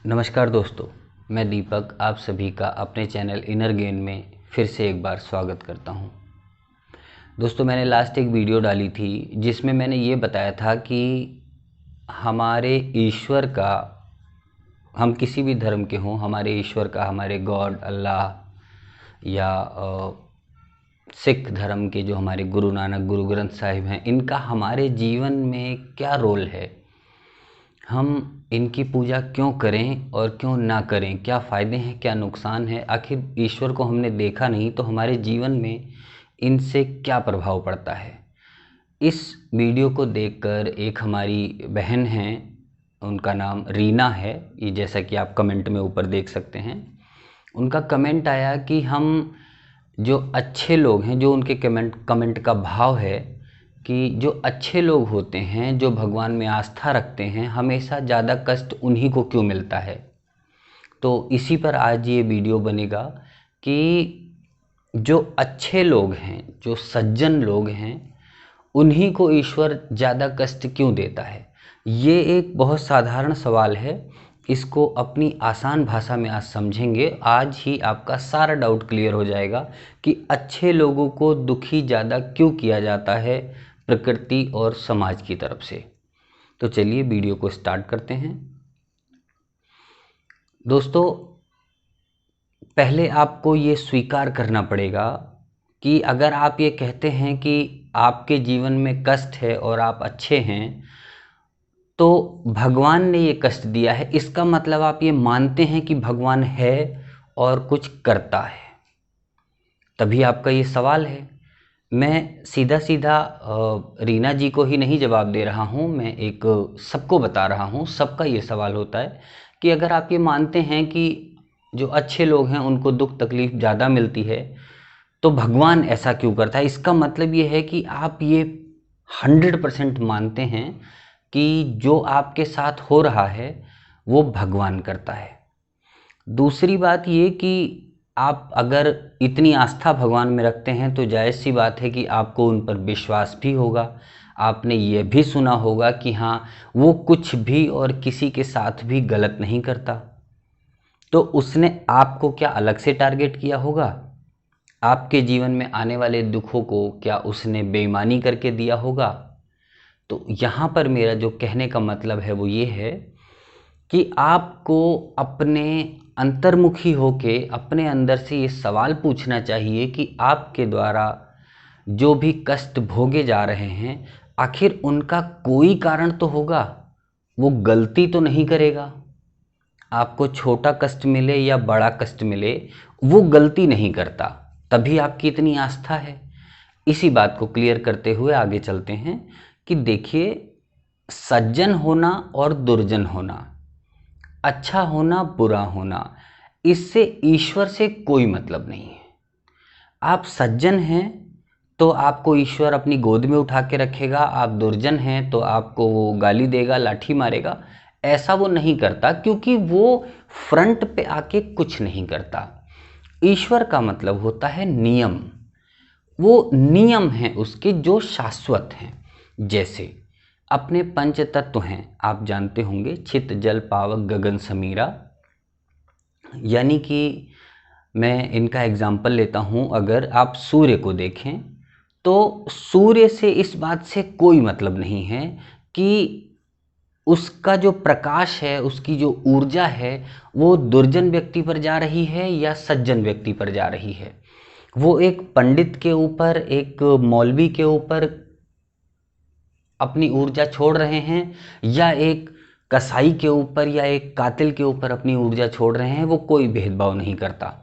नमस्कार दोस्तों, मैं दीपक आप सभी का अपने चैनल इनर गेन में फिर से एक बार स्वागत करता हूं। दोस्तों, मैंने लास्ट एक वीडियो डाली थी जिसमें मैंने ये बताया था कि हमारे ईश्वर का, हम किसी भी धर्म के हों, हमारे ईश्वर का, हमारे गॉड अल्लाह या सिख धर्म के जो हमारे गुरु नानक गुरु ग्रंथ साहिब हैं, इनका हमारे जीवन में क्या रोल है, हम इनकी पूजा क्यों करें और क्यों ना करें, क्या फ़ायदे हैं क्या नुकसान है, आखिर ईश्वर को हमने देखा नहीं तो हमारे जीवन में इनसे क्या प्रभाव पड़ता है। इस वीडियो को देखकर एक हमारी बहन हैं, उनका नाम रीना है, ये जैसा कि आप कमेंट में ऊपर देख सकते हैं, उनका कमेंट आया कि हम जो अच्छे लोग हैं, जो उनके कमेंट का भाव है कि जो अच्छे लोग होते हैं, जो भगवान में आस्था रखते हैं, हमेशा ज़्यादा कष्ट उन्हीं को क्यों मिलता है। तो इसी पर आज ये वीडियो बनेगा कि जो अच्छे लोग हैं, जो सज्जन लोग हैं, उन्हीं को ईश्वर ज़्यादा कष्ट क्यों देता है। ये एक बहुत साधारण सवाल है, इसको अपनी आसान भाषा में आज समझेंगे। आज ही आपका सारा डाउट क्लियर हो जाएगा कि अच्छे लोगों को दुखी ज़्यादा क्यों किया जाता है प्रकृति और समाज की तरफ से। तो चलिए वीडियो को स्टार्ट करते हैं। दोस्तों, पहले आपको ये स्वीकार करना पड़ेगा कि अगर आप ये कहते हैं कि आपके जीवन में कष्ट है और आप अच्छे हैं, तो भगवान ने ये कष्ट दिया है, इसका मतलब आप ये मानते हैं कि भगवान है और कुछ करता है, तभी आपका ये सवाल है। मैं सीधा सीधा रीना जी को ही नहीं जवाब दे रहा हूँ, मैं एक सबको बता रहा हूँ। सबका ये सवाल होता है कि अगर आप ये मानते हैं कि जो अच्छे लोग हैं उनको दुख तकलीफ़ ज़्यादा मिलती है, तो भगवान ऐसा क्यों करता है। इसका मतलब ये है कि आप ये 100% मानते हैं कि जो आपके साथ हो रहा है वो भगवान करता है। दूसरी बात ये कि आप अगर इतनी आस्था भगवान में रखते हैं तो जायज़ सी बात है कि आपको उन पर विश्वास भी होगा। आपने ये भी सुना होगा कि हाँ, वो कुछ भी और किसी के साथ भी गलत नहीं करता। तो उसने आपको क्या अलग से टारगेट किया होगा? आपके जीवन में आने वाले दुखों को क्या उसने बेईमानी करके दिया होगा? तो यहाँ पर मेरा जो कहने का मतलब है वो ये है कि आपको अपने अंतर्मुखी होके अपने अंदर से ये सवाल पूछना चाहिए कि आपके द्वारा जो भी कष्ट भोगे जा रहे हैं, आखिर उनका कोई कारण तो होगा। वो गलती तो नहीं करेगा। आपको छोटा कष्ट मिले या बड़ा कष्ट मिले, वो गलती नहीं करता, तभी आपकी इतनी आस्था है। इसी बात को क्लियर करते हुए आगे चलते हैं कि देखिए, सज्जन होना और दुर्जन होना, अच्छा होना बुरा होना, इससे ईश्वर से कोई मतलब नहीं है। आप सज्जन हैं तो आपको ईश्वर अपनी गोद में उठा के रखेगा, आप दुर्जन हैं तो आपको वो गाली देगा, लाठी मारेगा। ऐसा वो नहीं करता, क्योंकि वो फ्रंट पे आके कुछ नहीं करता। ईश्वर का मतलब होता है नियम। वो नियम हैं उसके जो शाश्वत हैं। जैसे अपने पंच तत्व हैं, आप जानते होंगे, छित जल पावक गगन समीरा। यानी कि मैं इनका एग्जाम्पल लेता हूँ, अगर आप सूर्य को देखें तो सूर्य से इस बात से कोई मतलब नहीं है कि उसका जो प्रकाश है, उसकी जो ऊर्जा है, वो दुर्जन व्यक्ति पर जा रही है या सज्जन व्यक्ति पर जा रही है। वो एक पंडित के ऊपर, एक मौलवी के ऊपर अपनी ऊर्जा छोड़ रहे हैं या एक कसाई के ऊपर या एक कातिल के ऊपर अपनी ऊर्जा छोड़ रहे हैं, वो कोई भेदभाव नहीं करता।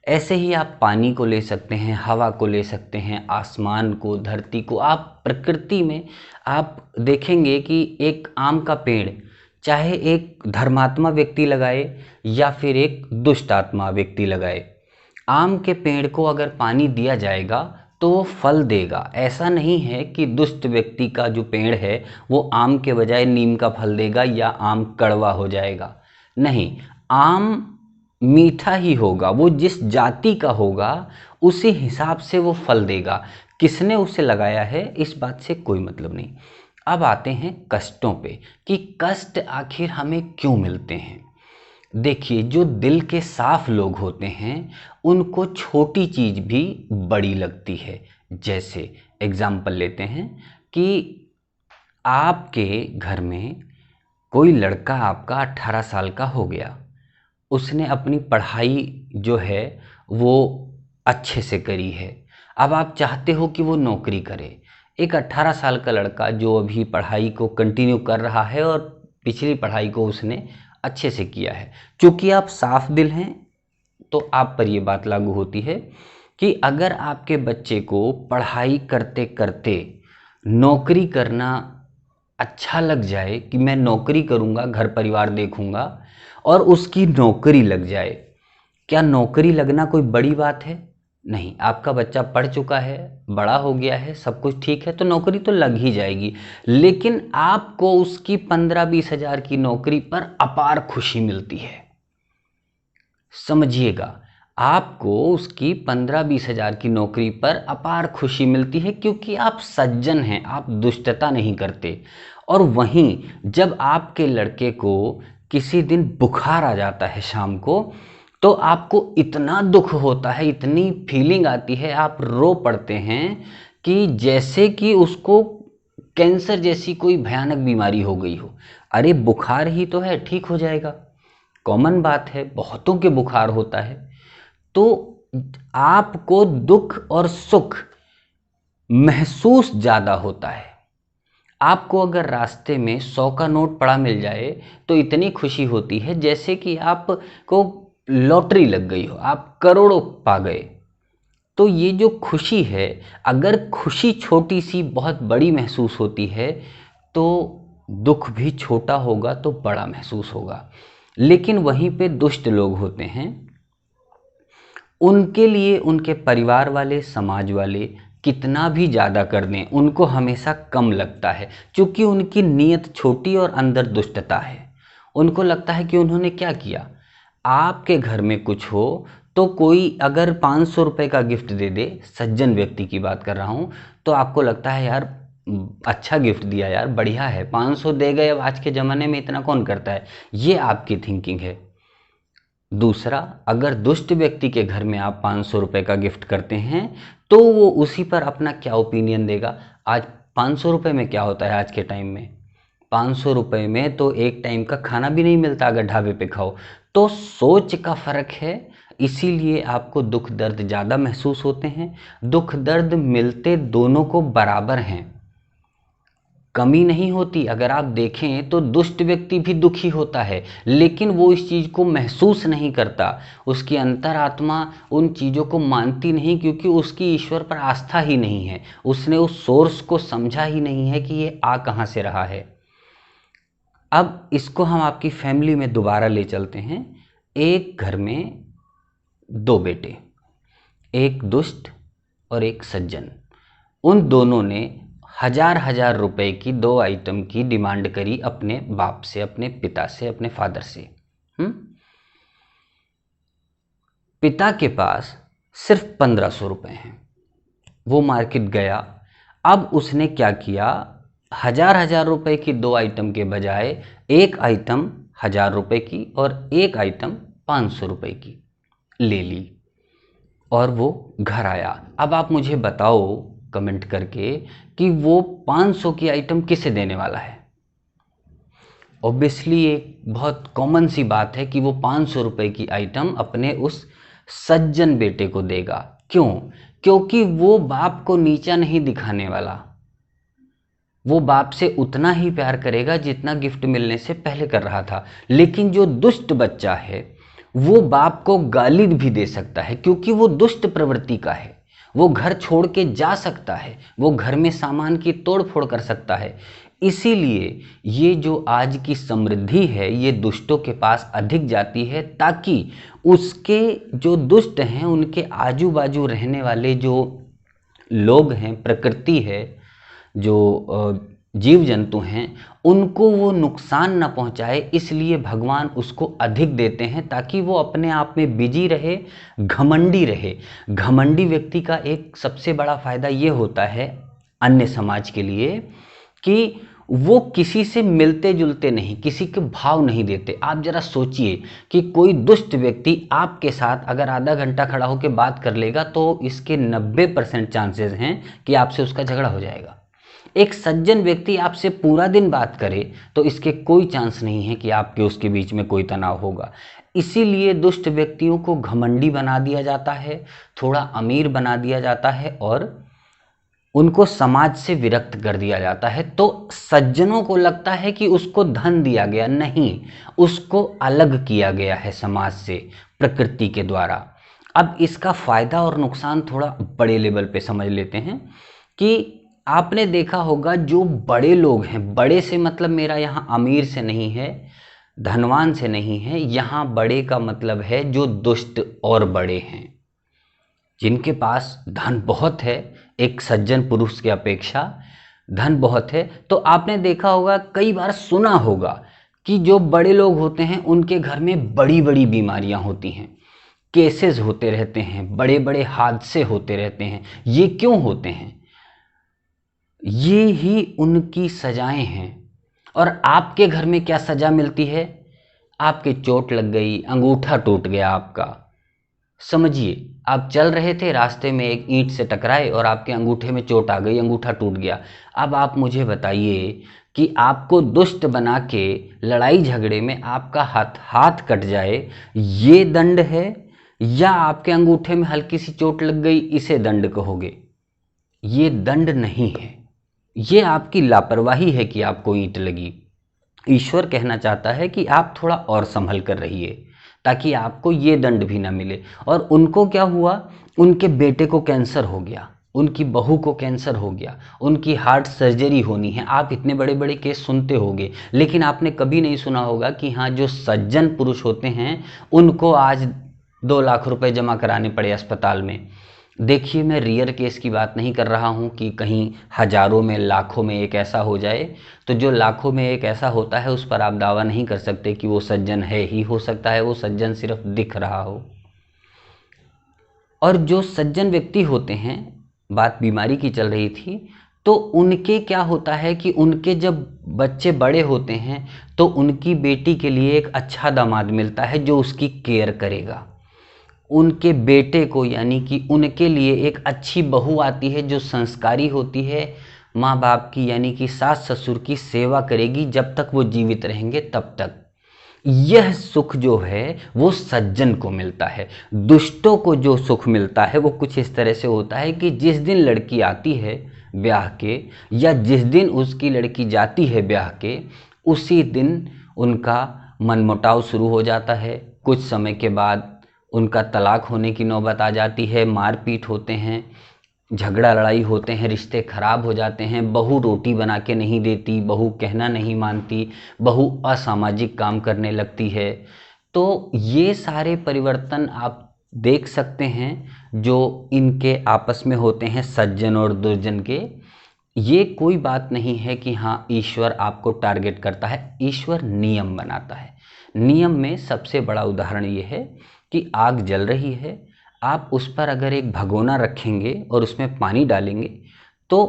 ऐसे ही आप पानी को ले सकते हैं, हवा को ले सकते हैं, आसमान को, धरती को। आप प्रकृति में आप देखेंगे कि एक आम का पेड़ चाहे एक धर्मात्मा व्यक्ति लगाए या फिर एक दुष्ट आत्मा व्यक्ति लगाए, आम के पेड़ को अगर पानी दिया जाएगा तो वो फल देगा। ऐसा नहीं है कि दुष्ट व्यक्ति का जो पेड़ है वो आम के बजाय नीम का फल देगा या आम कड़वा हो जाएगा। नहीं, आम मीठा ही होगा, वो जिस जाति का होगा उसी हिसाब से वो फल देगा। किसने उसे लगाया है इस बात से कोई मतलब नहीं। अब आते हैं कष्टों पे कि कष्ट आखिर हमें क्यों मिलते हैं। देखिए, जो दिल के साफ लोग होते हैं उनको छोटी चीज़ भी बड़ी लगती है। जैसे एग्जाम्पल लेते हैं कि आपके घर में कोई लड़का आपका 18 साल का हो गया, उसने अपनी पढ़ाई जो है वो अच्छे से करी है। अब आप चाहते हो कि वो नौकरी करे। एक 18 साल का लड़का जो अभी पढ़ाई को कंटिन्यू कर रहा है और पिछली पढ़ाई को उसने अच्छे से किया है, क्योंकि आप साफ दिल हैं तो आप पर ये बात लागू होती है कि अगर आपके बच्चे को पढ़ाई करते करते नौकरी करना अच्छा लग जाए कि मैं नौकरी करूँगा, घर परिवार देखूँगा, और उसकी नौकरी लग जाए, क्या नौकरी लगना कोई बड़ी बात है? नहीं। आपका बच्चा पढ़ चुका है, बड़ा हो गया है, सब कुछ ठीक है, तो नौकरी तो लग ही जाएगी। लेकिन आपको उसकी 15-20 हज़ार की नौकरी पर अपार खुशी मिलती है। समझिएगा, आपको उसकी 15-20 हज़ार की नौकरी पर अपार खुशी मिलती है क्योंकि आप सज्जन हैं, आप दुष्टता नहीं करते। और वहीं जब आपके लड़के को किसी दिन बुखार आ जाता है शाम को, तो आपको इतना दुख होता है, इतनी फीलिंग आती है, आप रो पड़ते हैं कि जैसे कि उसको कैंसर जैसी कोई भयानक बीमारी हो गई हो। अरे बुखार ही तो है, ठीक हो जाएगा, कॉमन बात है, बहुतों के बुखार होता है। तो आपको दुख और सुख महसूस ज़्यादा होता है। आपको अगर रास्ते में 100 का नोट पड़ा मिल जाए तो इतनी खुशी होती है जैसे कि आपको लॉटरी लग गई हो, आप करोड़ों पा गए। तो ये जो खुशी है, अगर खुशी छोटी सी बहुत बड़ी महसूस होती है तो दुख भी छोटा होगा तो बड़ा महसूस होगा। लेकिन वहीं पे दुष्ट लोग होते हैं, उनके लिए उनके परिवार वाले, समाज वाले कितना भी ज़्यादा कर दें उनको हमेशा कम लगता है, क्योंकि उनकी नीयत छोटी और अंदर दुष्टता है। उनको लगता है कि उन्होंने क्या किया। आपके घर में कुछ हो तो कोई अगर 500 रुपये का गिफ्ट दे दे, सज्जन व्यक्ति की बात कर रहा हूँ, तो आपको लगता है यार अच्छा गिफ्ट दिया यार, बढ़िया है, 500 दे गए, अब आज के ज़माने में इतना कौन करता है। ये आपकी थिंकिंग है। दूसरा, अगर दुष्ट व्यक्ति के घर में आप 500 रुपये का गिफ्ट करते हैं तो वो उसी पर अपना क्या ओपिनियन देगा। आज 500 रुपये में क्या होता है आज के टाइम में? 500 रुपये में तो एक टाइम का खाना भी नहीं मिलता अगर ढाबे पे खाओ। तो सोच का फ़र्क है, इसीलिए आपको दुख दर्द ज़्यादा महसूस होते हैं। दुख दर्द मिलते दोनों को बराबर हैं, कमी नहीं होती। अगर आप देखें तो दुष्ट व्यक्ति भी दुखी होता है, लेकिन वो इस चीज़ को महसूस नहीं करता। उसकी अंतरात्मा उन चीज़ों को मानती नहीं, क्योंकि उसकी ईश्वर पर आस्था ही नहीं है। उसने उस सोर्स को समझा ही नहीं है कि ये आ कहाँ से रहा है। अब इसको हम आपकी फैमिली में दोबारा ले चलते हैं। एक घर में दो बेटे, एक दुष्ट और एक सज्जन। उन दोनों ने हजार हजार रुपए की 2 आइटम की डिमांड करी अपने बाप से, अपने पिता से, अपने फादर से। पिता के पास सिर्फ 1500 रुपए हैं। वो मार्केट गया। अब उसने क्या किया, हजार हजार रुपए की 2 आइटम के बजाय एक आइटम 1000 रुपए की और एक आइटम 500 रुपए की ले ली और वो घर आया। अब आप मुझे बताओ कमेंट करके कि वो 500 की आइटम किसे देने वाला है। ऑब्वियसली एक बहुत कॉमन सी बात है कि वो 500 रुपए की आइटम अपने उस सज्जन बेटे को देगा। क्यों? क्योंकि वो बाप को नीचा नहीं दिखाने वाला। वो बाप से उतना ही प्यार करेगा जितना गिफ्ट मिलने से पहले कर रहा था। लेकिन जो दुष्ट बच्चा है वो बाप को गाली भी दे सकता है, क्योंकि वो दुष्ट प्रवृत्ति का है। वो घर छोड़ के जा सकता है, वो घर में सामान की तोड़ फोड़ कर सकता है। इसीलिए ये जो आज की समृद्धि है ये दुष्टों के पास अधिक जाती है, ताकि उसके जो दुष्ट हैं उनके आजू बाजू रहने वाले जो लोग हैं, प्रकृति है, जो जीव जंतु हैं, उनको वो नुकसान ना पहुंचाए। इसलिए भगवान उसको अधिक देते हैं ताकि वो अपने आप में बिजी रहे, घमंडी रहे। घमंडी व्यक्ति का एक सबसे बड़ा फायदा ये होता है अन्य समाज के लिए कि वो किसी से मिलते जुलते नहीं, किसी के भाव नहीं देते। आप जरा सोचिए कि कोई दुष्ट व्यक्ति आपके साथ अगर आधा घंटा खड़ा होकर बात कर लेगा तो इसके 90% चांसेस हैं कि आपसे उसका झगड़ा हो जाएगा। एक सज्जन व्यक्ति आपसे पूरा दिन बात करे तो इसके कोई चांस नहीं है कि आपके उसके बीच में कोई तनाव होगा। इसीलिए दुष्ट व्यक्तियों को घमंडी बना दिया जाता है, थोड़ा अमीर बना दिया जाता है और उनको समाज से विरक्त कर दिया जाता है। तो सज्जनों को लगता है कि उसको धन दिया गया, नहीं, उसको अलग किया गया है समाज से, प्रकृति के द्वारा। अब इसका फायदा और नुकसान थोड़ा बड़े लेवल पे समझ लेते हैं कि आपने देखा होगा जो बड़े लोग हैं, बड़े से मतलब मेरा यहाँ अमीर से नहीं है, धनवान से नहीं है, यहाँ बड़े का मतलब है जो दुष्ट और बड़े हैं, जिनके पास धन बहुत है, एक सज्जन पुरुष की अपेक्षा धन बहुत है। तो आपने देखा होगा, कई बार सुना होगा कि जो बड़े लोग होते हैं उनके घर में बड़ी बड़ी बीमारियां होती हैं, केसेस होते रहते हैं, बड़े बड़े हादसे होते रहते हैं। ये क्यों होते हैं? ये ही उनकी सजाएं हैं। और आपके घर में क्या सजा मिलती है? आपके चोट लग गई, अंगूठा टूट गया आपका। समझिए, आप चल रहे थे, रास्ते में एक ईंट से टकराए और आपके अंगूठे में चोट आ गई, अंगूठा टूट गया। अब आप मुझे बताइए कि आपको दुष्ट बना के लड़ाई झगड़े में आपका हाथ कट जाए, ये दंड है, या आपके अंगूठे में हल्की सी चोट लग गई, इसे दंड कहोगे? ये दंड नहीं है, ये आपकी लापरवाही है कि आपको ईंट लगी। ईश्वर कहना चाहता है कि आप थोड़ा और संभल कर रहिए ताकि आपको ये दंड भी ना मिले। और उनको क्या हुआ? उनके बेटे को कैंसर हो गया, उनकी बहू को कैंसर हो गया, उनकी हार्ट सर्जरी होनी है। आप इतने बड़े बड़े केस सुनते होंगे, लेकिन आपने कभी नहीं सुना होगा कि हाँ, जो सज्जन पुरुष होते हैं उनको आज 2 लाख रुपए जमा कराने पड़े अस्पताल में। देखिए, मैं रियर केस की बात नहीं कर रहा हूँ कि कहीं हजारों में, लाखों में एक ऐसा हो जाए। तो जो लाखों में एक ऐसा होता है उस पर आप दावा नहीं कर सकते कि वो सज्जन है ही, हो सकता है वो सज्जन सिर्फ दिख रहा हो। और जो सज्जन व्यक्ति होते हैं, बात बीमारी की चल रही थी, तो उनके क्या होता है कि उनके जब बच्चे बड़े होते हैं तो उनकी बेटी के लिए एक अच्छा दामाद मिलता है जो उसकी केयर करेगा। उनके बेटे को, यानी कि उनके लिए एक अच्छी बहू आती है जो संस्कारी होती है, माँ बाप की यानी कि सास ससुर की सेवा करेगी जब तक वो जीवित रहेंगे तब तक। यह सुख जो है वो सज्जन को मिलता है। दुष्टों को जो सुख मिलता है वो कुछ इस तरह से होता है कि जिस दिन लड़की आती है ब्याह के, या जिस दिन उसकी लड़की जाती है ब्याह के, उसी दिन उनका मनमुटाव शुरू हो जाता है। कुछ समय के बाद उनका तलाक होने की नौबत आ जाती है, मारपीट होते हैं, झगड़ा लड़ाई होते हैं, रिश्ते खराब हो जाते हैं। बहू रोटी बना के नहीं देती, बहू कहना नहीं मानती, बहू असामाजिक काम करने लगती है। तो ये सारे परिवर्तन आप देख सकते हैं जो इनके आपस में होते हैं, सज्जन और दुर्जन के। ये कोई बात नहीं है कि हाँ, ईश्वर आपको टारगेट करता है। ईश्वर नियम बनाता है। नियम में सबसे बड़ा उदाहरण ये है कि आग जल रही है, आप उस पर अगर एक भगोना रखेंगे और उसमें पानी डालेंगे तो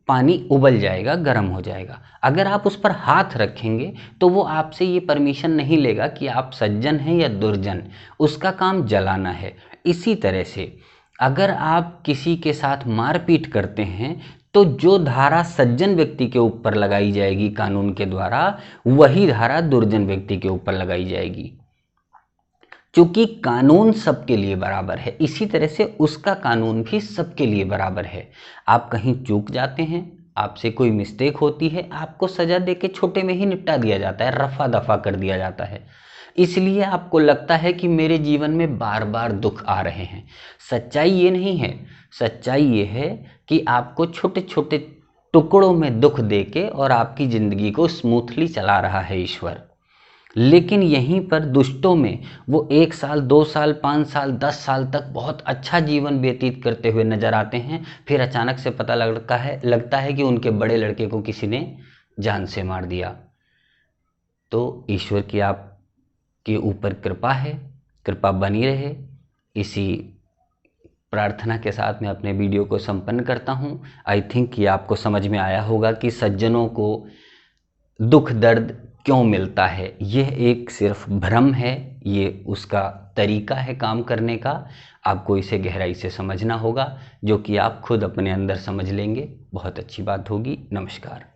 पानी उबल जाएगा, गर्म हो जाएगा। अगर आप उस पर हाथ रखेंगे तो वो आपसे ये परमिशन नहीं लेगा कि आप सज्जन हैं या दुर्जन, उसका काम जलाना है। इसी तरह से अगर आप किसी के साथ मारपीट करते हैं तो जो धारा सज्जन व्यक्ति के ऊपर लगाई जाएगी कानून के द्वारा, वही धारा दुर्जन व्यक्ति के ऊपर लगाई जाएगी। क्योंकि कानून सबके लिए बराबर है, इसी तरह से उसका कानून भी सबके लिए बराबर है। आप कहीं चूक जाते हैं, आपसे कोई मिस्टेक होती है, आपको सजा देके छोटे में ही निपटा दिया जाता है, रफा दफा कर दिया जाता है। इसलिए आपको लगता है कि मेरे जीवन में बार बार दुख आ रहे हैं। सच्चाई ये नहीं है। सच्चाई ये है कि आपको छोटे छोटे टुकड़ों में दुख देके और आपकी जिंदगी को स्मूथली चला रहा है ईश्वर। लेकिन यहीं पर दुष्टों में वो 1 साल, 2 साल, 5 साल, 10 साल तक बहुत अच्छा जीवन व्यतीत करते हुए नजर आते हैं। फिर अचानक से पता लगता है कि उनके बड़े लड़के को किसी ने जान से मार दिया। तो ईश्वर की आपके ऊपर कृपा है, कृपा बनी रहे। इसी प्रार्थना के साथ मैं अपने वीडियो को संपन्न करता हूँ। आई थिंक कि आपको समझ में आया होगा कि सज्जनों को दुख दर्द क्यों मिलता है, यह एक सिर्फ भ्रम है, ये उसका तरीका है काम करने का। आपको इसे गहराई से समझना होगा, जो कि आप खुद अपने अंदर समझ लेंगे, बहुत अच्छी बात होगी। नमस्कार।